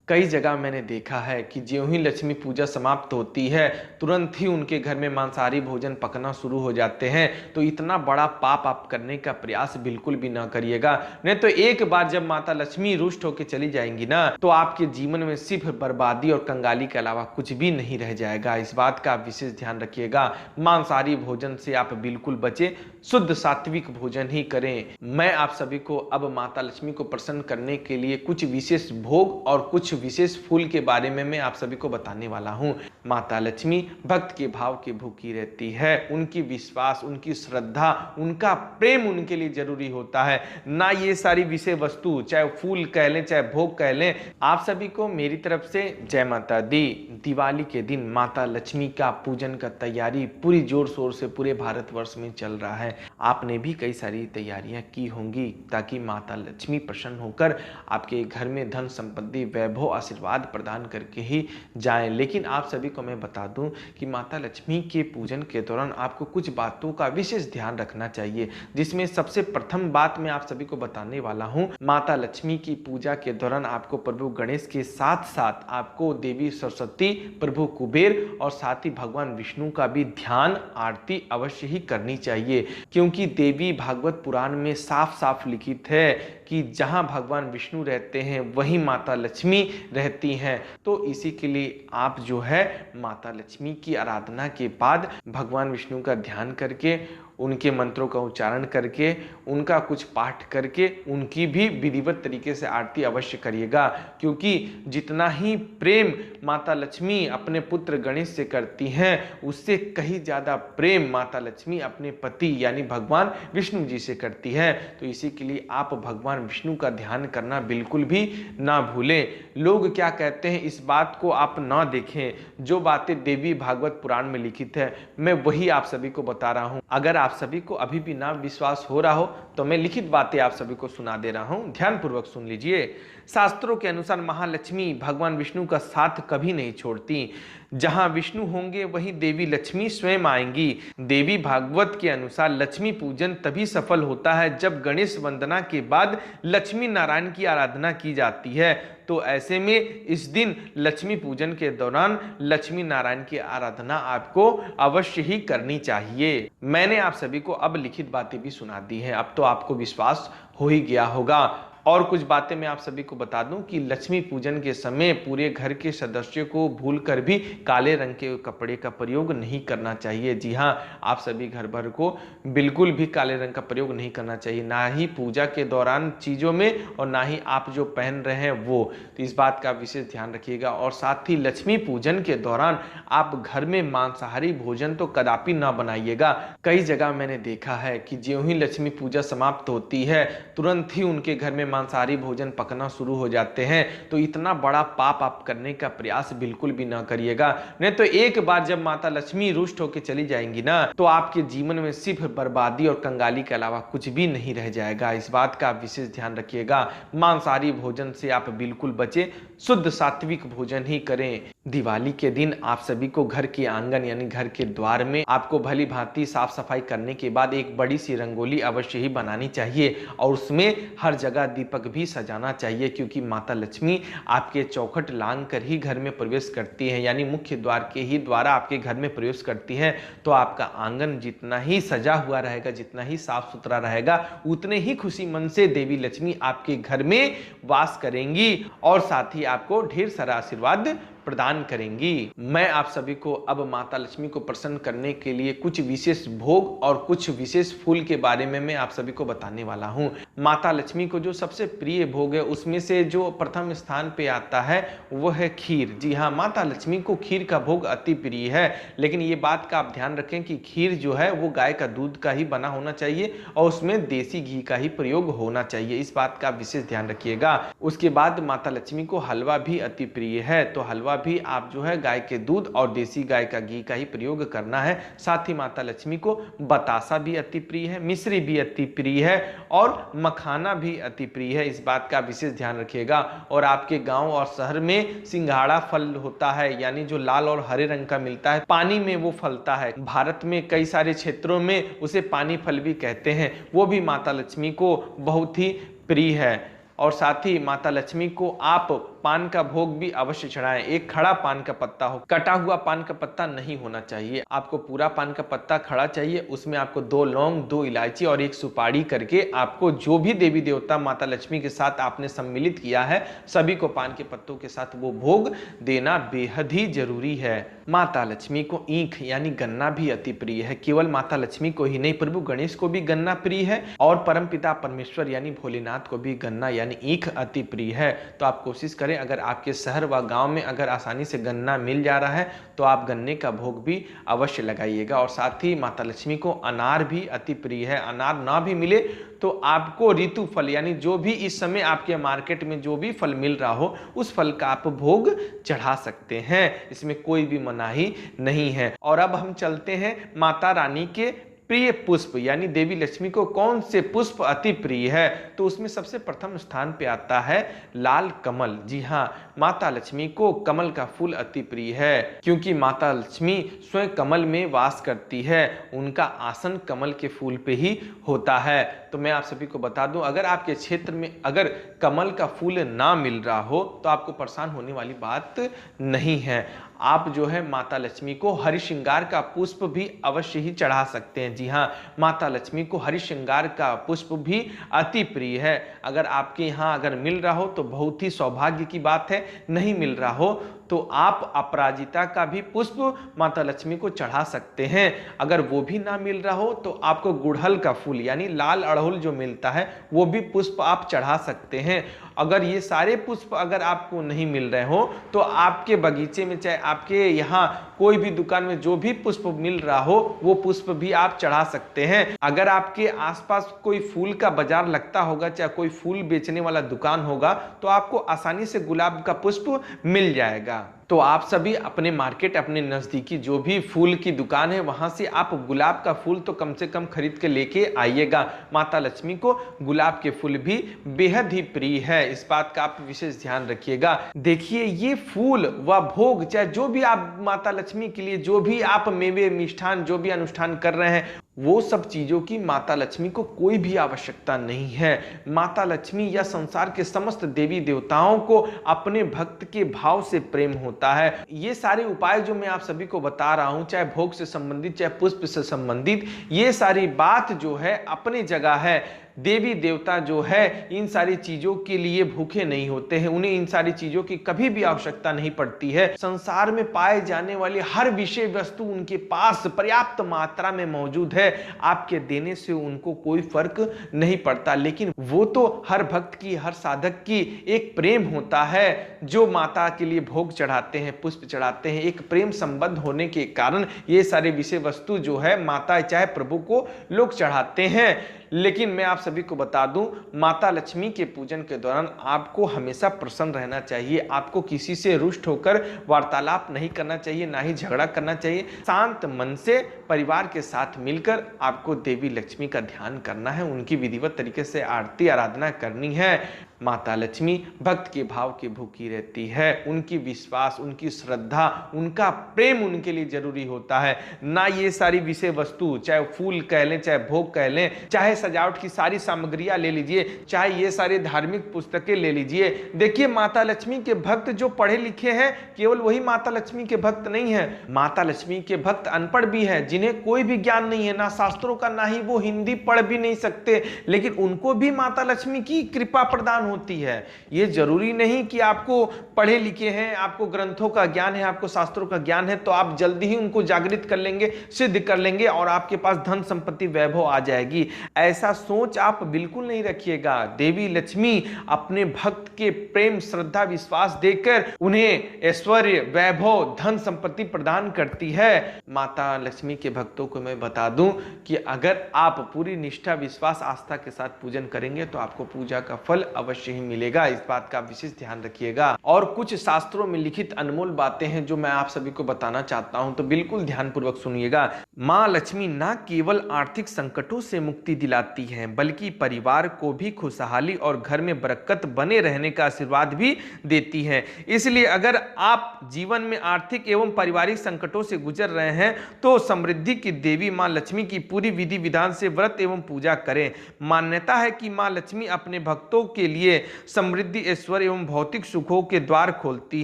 कई जगह मैंने देखा है कि ज्यों ही लक्ष्मी पूजा समाप्त होती है तुरंत ही उनके घर में मांसाहारी भोजन पकना शुरू हो जाते हैं। तो इतना बड़ा पाप आप करने का प्रयास बिल्कुल भी ना करिएगा। नहीं तो एक बार जब माता लक्ष्मी रुष्ट होकर चली जाएंगी ना, तो आपके जीवन में सिर्फ बर्बादी और कंगाली के अलावा कुछ भी नहीं रह जाएगा। इस बात का विशेष ध्यान रखिएगा। मांसाहारी भोजन से आप बिल्कुल बचे, शुद्ध सात्विक भोजन ही करें। मैं आप सभी को अब माता लक्ष्मी को प्रसन्न करने के लिए कुछ विशेष भोग और कुछ विशेष फूल के बारे में मैं आप सभी को बताने वाला हूं। माता लक्ष्मी भक्त के भाव की भूखी रहती है। उनकी विश्वास, उनकी श्रद्धा, उनका प्रेम उनके लिए जरूरी होता है, ना ये सारी विषय वस्तु, चाहे फूल कह लें चाहे भोग कह लें। आप सभी को मेरी तरफ से जय माता दी। दिवाली के दिन माता लक्ष्मी का पूजन का तैयारी पूरी जोर शोर से पूरे भारतवर्ष में चल रहा है। आपने भी कई सारी तैयारियां की होंगी ताकि माता लक्ष्मी प्रसन्न होकर आपके घर में धन संपत्ति वैभव आशीर्वाद प्रदान करके ही जाएं। लेकिन आप सभी को मैं बता दूं कि माता लक्ष्मी के पूजन के दौरान आपको कुछ बातों का विशेष ध्यान रखना चाहिए, जिसमें सबसे प्रथम बात मैं आप सभी को बताने वाला हूं। माता लक्ष्मी की पूजा के दौरान आपको प्रभु गणेश के साथ साथ आपको देवी सरस्वती, प्रभु कुबेर और साथ ही भगवान विष्णु का भी ध्यान आरती अवश्य ही करनी चाहिए, क्योंकि देवी भागवत पुराण में साफ साफ लिखित है कि जहां भगवान विष्णु रहते हैं वहीं माता लक्ष्मी रहती हैं। तो इसी के लिए आप जो है माता लक्ष्मी की आराधना के बाद भगवान विष्णु का ध्यान करके, उनके मंत्रों का उच्चारण करके, उनका कुछ पाठ करके उनकी भी विधिवत तरीके से आरती अवश्य करिएगा। क्योंकि जितना ही प्रेम माता लक्ष्मी अपने पुत्र गणेश से करती हैं, उससे कहीं ज़्यादा प्रेम माता लक्ष्मी अपने पति यानी भगवान विष्णु जी से करती है। तो इसी के लिए आप भगवान विष्णु का ध्यान करना बिल्कुल भी ना भूलें। लोग क्या कहते हैं इस बात को आप ना देखें। जो बातें देवी भागवत पुराण में लिखित है मैं वही आप सभी को बता रहा हूं। अगर आप सभी को अभी भी ना विश्वास हो रहा हो तो मैं लिखित बातें आप सभी को सुना दे रहा हूं, ध्यानपूर्वक सुन लीजिए। शास्त्रों के अनुसार महालक्ष्मी भगवान विष्णु का साथ कभी नहीं छोड़ती। जहां विष्णु होंगे वहीं देवी लक्ष्मी स्वयं आएंगी। देवी भागवत के अनुसार लक्ष्मी पूजन तभी सफल होता है जब गणेश वंदना के बाद लक्ष्मी नारायण की आराधना की जाती है। तो ऐसे में इस दिन लक्ष्मी पूजन के दौरान लक्ष्मी नारायण की आराधना आपको अवश्य ही करनी चाहिए। मैंने आप सभी को अब लिखित बातें भी सुना दी हैं, अब तो आपको विश्वास हो ही गया होगा। और कुछ बातें मैं आप सभी को बता दूं कि लक्ष्मी पूजन के समय पूरे घर के सदस्यों को भूलकर भी काले रंग के कपड़े का प्रयोग नहीं करना चाहिए। जी हां, आप सभी घर भर को बिल्कुल भी काले रंग का प्रयोग नहीं करना चाहिए, ना ही पूजा के दौरान चीज़ों में और ना ही आप जो पहन रहे हैं वो। तो इस बात का विशेष ध्यान रखिएगा। और साथ ही लक्ष्मी पूजन के दौरान आप घर में मांसाहारी भोजन तो कदापि ना बनाइएगा। कई जगह मैंने देखा है कि ज्यों ही लक्ष्मी पूजा समाप्त होती है तुरंत ही उनके घर में मांसाहारी भोजन पकना शुरू हो जाते हैं। तो इतना बड़ा पाप आप करने का प्रयास बिल्कुल भी ना करिएगा। नहीं तो एक बार जब माता लक्ष्मी रुष्ट होकर चली जाएंगी ना, तो आपके जीवन में सिर्फ बर्बादी और कंगाली के अलावा कुछ भी नहीं रह जाएगा। इस बात का विशेष ध्यान रखिएगा। मांसाहारी भोजन से आप बिल्कुल बचे, शुद्ध सात्विक भोजन ही करें। दिवाली के दिन आप सभी को घर के आंगन यानी घर के द्वार में आपको भली भांति साफ सफाई करने के बाद एक बड़ी सी रंगोली अवश्य ही बनानी चाहिए और उसमें हर जगह दीपक भी सजाना चाहिए, क्योंकि माता लक्ष्मी आपके चौखट लांग कर ही घर में प्रवेश करती है, यानी मुख्य द्वार के ही द्वारा आपके घर में प्रवेश करती है। तो आपका आंगन जितना ही सजा हुआ रहेगा, जितना ही साफ सुथरा रहेगा, उतने ही खुशी मन से देवी लक्ष्मी आपके घर में वास करेंगी और साथ ही आपको ढेर सारा आशीर्वाद प्रदान करेंगी। मैं आप सभी को अब माता लक्ष्मी को प्रसन्न करने के लिए कुछ विशेष भोग और कुछ विशेष फूल के बारे में मैं आप सभी को बताने वाला हूं। माता लक्ष्मी को जो सबसे प्रिय भोग है उसमें से जो प्रथम स्थान पे आता है वह है खीर। जी हाँ, माता लक्ष्मी को खीर का भोग अति प्रिय है। लेकिन ये बात का आप ध्यान रखें कि खीर जो है वो गाय का दूध का ही बना होना चाहिए और उसमें देसी घी का ही प्रयोग होना चाहिए। इस बात का विशेष ध्यान रखिएगा। उसके बाद माता लक्ष्मी को हलवा भी अति प्रिय है, तो हलवा भी आप जो है गाय के दूध और देसी गाय का घी का ही प्रयोग करना है। साथ ही माता लक्ष्मी को बतासा भी अति प्रिय है, मिश्री भी अति प्रिय है और मखाना भी अति प्रिय है। इस बात का विशेष ध्यान रखिएगा। और आपके गांव और शहर में सिंघाड़ा फल होता है, यानी जो लाल और हरे रंग का मिलता है, पानी में वो फलता है। भारत में कई सारे क्षेत्रों में उसे पानी फल भी कहते हैं, वो भी माता लक्ष्मी को बहुत ही प्रिय है। और साथ ही माता लक्ष्मी को आप पान का भोग भी अवश्य चढ़ाएं। एक खड़ा पान का पत्ता हो, कटा हुआ पान का पत्ता नहीं होना चाहिए। आपको पूरा पान का पत्ता खड़ा चाहिए। उसमें आपको 2 लौंग, 2 इलायची और 1 सुपारी करके आपको जो भी देवी देवता माता लक्ष्मी के साथ आपने सम्मिलित किया है सभी को पान के पत्तों के साथ वो भोग देना बेहद ही जरूरी है। माता लक्ष्मी को ईख यानी गन्ना भी अति प्रिय है। केवल माता लक्ष्मी को ही नहीं, प्रभु गणेश को भी गन्ना प्रिय है और परमपिता परमेश्वर यानी भोलेनाथ को भी गन्ना यानी ईख अति प्रिय है। तो आप कोशिश करें, अगर आपके शहर व गांव में अगर आसानी से गन्ना मिल जा रहा है तो आप गन्ने का भोग भी अवश्य लगाइएगा। और साथ ही माता लक्ष्मी को अनार भी अति प्रिय है। अनार ना भी मिले तो आपको ऋतु फल यानी जो भी इस समय आपके मार्केट में जो भी फल मिल रहा हो उस फल का आप भोग चढ़ा सकते हैं, इसमें कोई भी मनाही नहीं है। और अब हम चलते हैं माता रानी के प्रिय पुष्प यानी देवी लक्ष्मी को कौन से पुष्प अति प्रिय है। तो उसमें सबसे प्रथम स्थान पे आता है लाल कमल। जी हाँ, माता लक्ष्मी को कमल का फूल अति प्रिय है, क्योंकि माता लक्ष्मी स्वयं कमल में वास करती है। उनका आसन कमल के फूल पे ही होता है। तो मैं आप सभी को बता दूं, अगर आपके क्षेत्र में अगर कमल का फूल ना मिल रहा हो तो आपको परेशान होने वाली बात नहीं है। आप जो है माता लक्ष्मी को हरि श्रृंगार का पुष्प भी अवश्य ही चढ़ा सकते हैं। जी हाँ, माता लक्ष्मी को हरि श्रृंगार का पुष्प भी अति प्रिय है। अगर आपके यहाँ अगर मिल रहा हो तो बहुत ही सौभाग्य की बात है, नहीं मिल रहा हो तो आप अपराजिता का भी पुष्प माता लक्ष्मी को चढ़ा सकते हैं। अगर वो भी ना मिल रहा हो तो आपको गुड़हल का फूल यानी लाल अड़हुल जो मिलता है वो भी पुष्प आप चढ़ा सकते हैं। अगर ये सारे पुष्प अगर आपको नहीं मिल रहे हो तो आपके बगीचे में, चाहे आपके यहाँ कोई भी दुकान में जो भी पुष्प मिल रहा हो वो पुष्प भी आप चढ़ा सकते हैं। अगर आपके आसपास कोई फूल का बाजार लगता होगा, चाहे कोई फूल बेचने वाला दुकान होगा, तो आपको आसानी से गुलाब का पुष्प मिल जाएगा। तो आप सभी अपने मार्केट, अपने नजदीकी जो भी फूल की दुकान है वहां से आप गुलाब का फूल तो कम से कम खरीद के लेके आइएगा। माता लक्ष्मी को गुलाब के फूल भी बेहद ही प्रिय है, इस बात का आप विशेष ध्यान रखिएगा। देखिए, ये फूल व भोग, चाहे जो भी आप माता लक्ष्मी के लिए जो भी आप मेवे मिष्ठान जो भी अनुष्ठान कर रहे हैं, वो सब चीजों की माता लक्ष्मी को कोई भी आवश्यकता नहीं है। माता लक्ष्मी या संसार के समस्त देवी देवताओं को अपने भक्त के भाव से प्रेम होता है। ये सारे उपाय जो मैं आप सभी को बता रहा हूं, चाहे भोग से संबंधित चाहे पुष्प से संबंधित, ये सारी बात जो है अपनी जगह है। देवी देवता जो है इन सारी चीजों के लिए भूखे नहीं होते हैं, उन्हें इन सारी चीजों की कभी भी आवश्यकता नहीं पड़ती है। संसार में पाए जाने वाली हर विषय वस्तु उनके पास पर्याप्त मात्रा में मौजूद है। आपके देने से उनको कोई फर्क नहीं पड़ता, लेकिन वो तो हर भक्त की, हर साधक की एक प्रेम होता है जो माता के लिए भोग चढ़ाते हैं, पुष्प चढ़ाते हैं। एक प्रेम संबंध होने के कारण ये सारे विषय वस्तु जो है माता चाहे प्रभु को लोग चढ़ाते हैं। लेकिन मैं आप सभी को बता दूं, माता लक्ष्मी के पूजन के दौरान आपको हमेशा प्रसन्न रहना चाहिए। आपको किसी से रुष्ट होकर वार्तालाप नहीं करना चाहिए, ना ही झगड़ा करना चाहिए। शांत मन से परिवार के साथ मिलकर आपको देवी लक्ष्मी का ध्यान करना है, उनकी विधिवत तरीके से आरती आराधना करनी है। माता लक्ष्मी भक्त के भाव की भूखी रहती है। उनकी विश्वास, उनकी श्रद्धा, उनका प्रेम उनके लिए जरूरी होता है, ना ये सारी विषय वस्तु, चाहे फूल कह लें, चाहे भोग कह लें, चाहे सजावट की सारी सामग्रियां ले लीजिए, चाहे ये सारे धार्मिक पुस्तकें ले लीजिए। देखिए, माता लक्ष्मी के भक्त जो पढ़े लिखे हैं, केवल वही माता लक्ष्मी के भक्त नहीं है। माता लक्ष्मी के भक्त अनपढ़ भी हैं, जिन्हें कोई भी ज्ञान नहीं है, ना शास्त्रों का, ना ही वो हिंदी पढ़ भी नहीं सकते, लेकिन उनको भी माता लक्ष्मी की कृपा प्रदान होती है। ये जरूरी नहीं कि आपको पढ़े लिखे हैं, आपको ग्रंथों का ज्ञान है, आपको शास्त्रों का ज्ञान है तो आप जल्दी ही उनको जागृत कर लेंगे, सिद्ध कर लेंगे और आपके पास धन संपत्ति वैभव आ जाएगी। ऐसा सोच आप बिल्कुल नहीं रखिएगा। देवी लक्ष्मी अपने भक्त के प्रेम, श्रद्धा, विश्वास देकर उन्हें ऐश्वर्य, वैभव, धन संपत्ति प्रदान करती है। माता लक्ष्मी के भक्तों को मैं बता दूं कि अगर आप पूरी निष्ठा, विश्वास, आस्था के साथ पूजन करेंगे तो आपको पूजा का फल अवश्य ही मिलेगा, इस बात का विशेष ध्यान रखिएगा। और कुछ शास्त्रों में लिखित अनमोल बातें हैं जो मैं आप सभी को बताना चाहता हूं, तो बिल्कुल ध्यानपूर्वक सुनिएगा। माँ लक्ष्मी न केवल आर्थिक संकटों से मुक्ति दिलाती हैं, बल्कि परिवार को भी खुशहाली और घर में बरकत बने रहने का आशीर्वाद भी देती हैं। इसलिए अगर आप जीवन में आर्थिक एवं पारिवारिक संकटों से गुजर रहे हैं तो समृद्धि की देवी माँ लक्ष्मी की पूरी विधि विधान से व्रत एवं पूजा करें। मान्यता है कि माँ लक्ष्मी अपने भक्तों के लिए समृद्धि, ऐश्वर्य एवं भौतिक सुखों के द्वार खोलती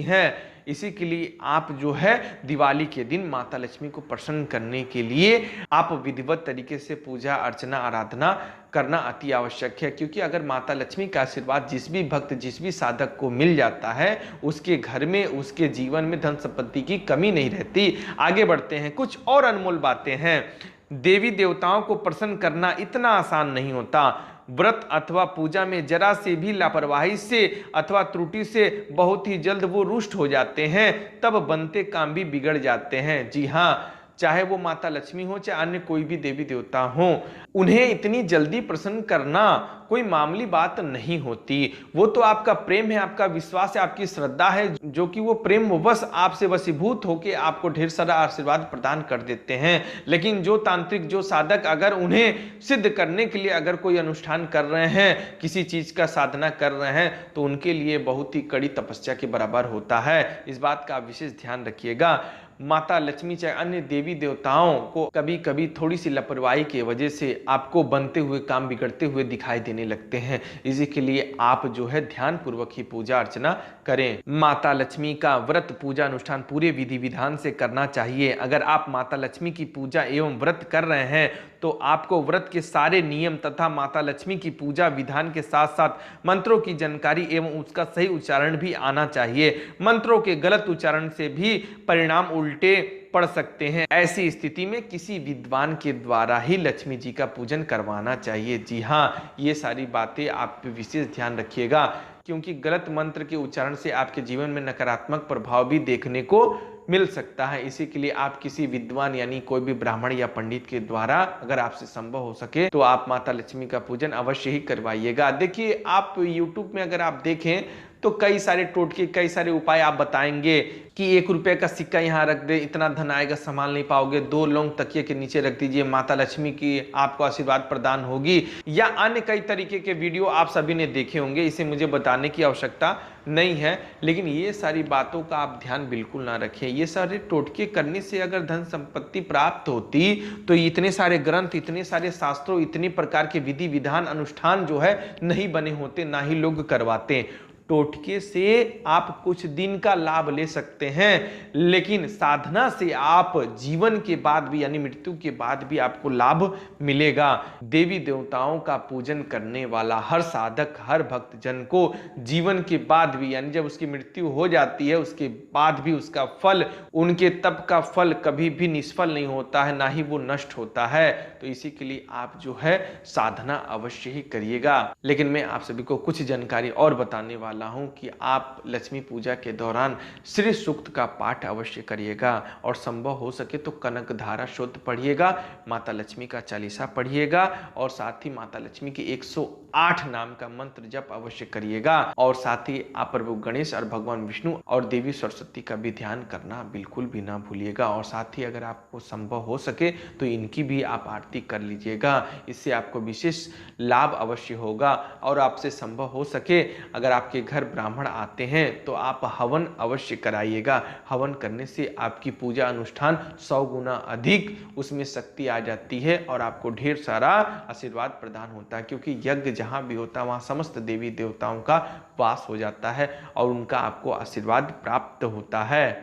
हैं। इसी के लिए आप जो है दिवाली के दिन माता लक्ष्मी को प्रसन्न करने के लिए आप विधिवत तरीके से पूजा अर्चना आराधना करना अति आवश्यक है, क्योंकि अगर माता लक्ष्मी का आशीर्वाद जिस भी भक्त जिस भी साधक को मिल जाता है उसके घर में उसके जीवन में धन संपत्ति की कमी नहीं रहती। आगे बढ़ते हैं, कुछ और अनमोल बातें हैं। देवी देवताओं को प्रसन्न करना इतना आसान नहीं होता। व्रत अथवा पूजा में जरा से भी लापरवाही से अथवा त्रुटि से बहुत ही जल्द वो रुष्ट हो जाते हैं, तब बनते काम भी बिगड़ जाते हैं। जी हाँ, चाहे वो माता लक्ष्मी हो चाहे अन्य कोई भी देवी देवता हो, उन्हें इतनी जल्दी प्रसन्न करना कोई मामूली बात नहीं होती। वो तो आपका प्रेम है, आपका विश्वास है, आपकी श्रद्धा है, जो कि वो प्रेम वश आपसे वशीभूत होकर आपको ढेर सारा आशीर्वाद प्रदान कर देते हैं। लेकिन जो तांत्रिक जो साधक अगर उन्हें सिद्ध करने के लिए अगर कोई अनुष्ठान कर रहे हैं, किसी चीज का साधना कर रहे हैं, तो उनके लिए बहुत ही कड़ी तपस्या के बराबर होता है। इस बात का विशेष ध्यान रखिएगा। माता लक्ष्मी चाहे अन्य देवी देवताओं को कभी कभी थोड़ी सी लापरवाही की वजह से आपको बनते हुए काम बिगड़ते हुए दिखाई देने लगते हैं। इसी के लिए आप जो है ध्यान पूर्वक ही पूजा अर्चना करें। माता लक्ष्मी का व्रत पूजा अनुष्ठान पूरे विधि विधान से करना चाहिए। अगर आप माता लक्ष्मी की पूजा एवं व्रत कर रहे हैं तो आपको व्रत के सारे नियम तथा माता लक्ष्मी की पूजा विधान के साथ साथ मंत्रों की जानकारी एवं उसका सही उच्चारण भी आना चाहिए। मंत्रों के गलत उच्चारण से भी परिणाम उल्टे पड़ सकते हैं। ऐसी स्थिति में किसी विद्वान के द्वारा ही लक्ष्मी जी का पूजन करवाना चाहिए। जी हाँ, ये सारी बातें आप विशेष ध्यान रखिएगा, क्योंकि गलत मंत्र के उच्चारण से आपके जीवन में नकारात्मक प्रभाव भी देखने को मिल सकता है। इसी के लिए आप किसी विद्वान यानी कोई भी ब्राह्मण या पंडित के द्वारा अगर आपसे संभव हो सके तो आप माता लक्ष्मी का पूजन अवश्य ही करवाइएगा। देखिए, आप YouTube में अगर आप देखें तो कई सारे टोटके कई सारे उपाय आप बताएंगे कि 1 रुपए का सिक्का यहाँ रख दे, इतना धन आएगा, संभाल नहीं पाओगे, 2 लौंग तकिए के नीचे रख दीजिए, माता लक्ष्मी की आपको आशीर्वाद प्रदान होगी, या अन्य कई तरीके के वीडियो आप सभी ने देखे होंगे। इसे मुझे बताने की आवश्यकता नहीं है, लेकिन ये सारी बातों का आप ध्यान बिल्कुल ना रखें। ये सारे टोटके करने से अगर धन संपत्ति प्राप्त होती तो इतने सारे ग्रंथ, इतने सारे शास्त्रों, इतने प्रकार के विधि विधान अनुष्ठान जो है नहीं बने होते, ना ही लोग करवाते। टोटके से आप कुछ दिन का लाभ ले सकते हैं, लेकिन साधना से आप जीवन के बाद भी यानी मृत्यु के बाद भी आपको लाभ मिलेगा। देवी देवताओं का पूजन करने वाला हर साधक हर भक्त जन को जीवन के बाद भी यानी जब उसकी मृत्यु हो जाती है उसके बाद भी उसका फल, उनके तप का फल कभी भी निष्फल नहीं होता है, ना ही वो नष्ट होता है। तो इसी के लिए आप जो है साधना अवश्य ही करिएगा। लेकिन मैं आप सभी को कुछ जानकारी और बताने वाला हूं कि आप लक्ष्मी पूजा के दौरान श्री सूक्त का पाठ अवश्य करिएगा और संभव हो सके तो कनक धारा शुद्ध पढ़िएगा, माता लक्ष्मी का चालीसा पढ़िएगा और साथ ही माता लक्ष्मी के 108 नाम का मंत्र जप अवश्य करिएगा। और साथ ही आप प्रभु गणेश और भगवान विष्णु और देवी सरस्वती का भी ध्यान करना बिल्कुल भी ना भूलिएगा। और साथ ही अगर आपको संभव हो सके तो इनकी भी आप आरती कर लीजिएगा, इससे आपको विशेष लाभ अवश्य होगा। और आपसे संभव हो सके अगर आपके घर ब्राह्मण आते हैं तो आप हवन अवश्य कराइएगा। हवन करने से आपकी पूजा अनुष्ठान 100 गुना अधिक उसमें शक्ति आ जाती है और आपको ढेर सारा आशीर्वाद प्रदान होता है, क्योंकि यज्ञ जहां भी होता है वहां समस्त देवी देवताओं का वास हो जाता है और उनका आपको आशीर्वाद प्राप्त होता है।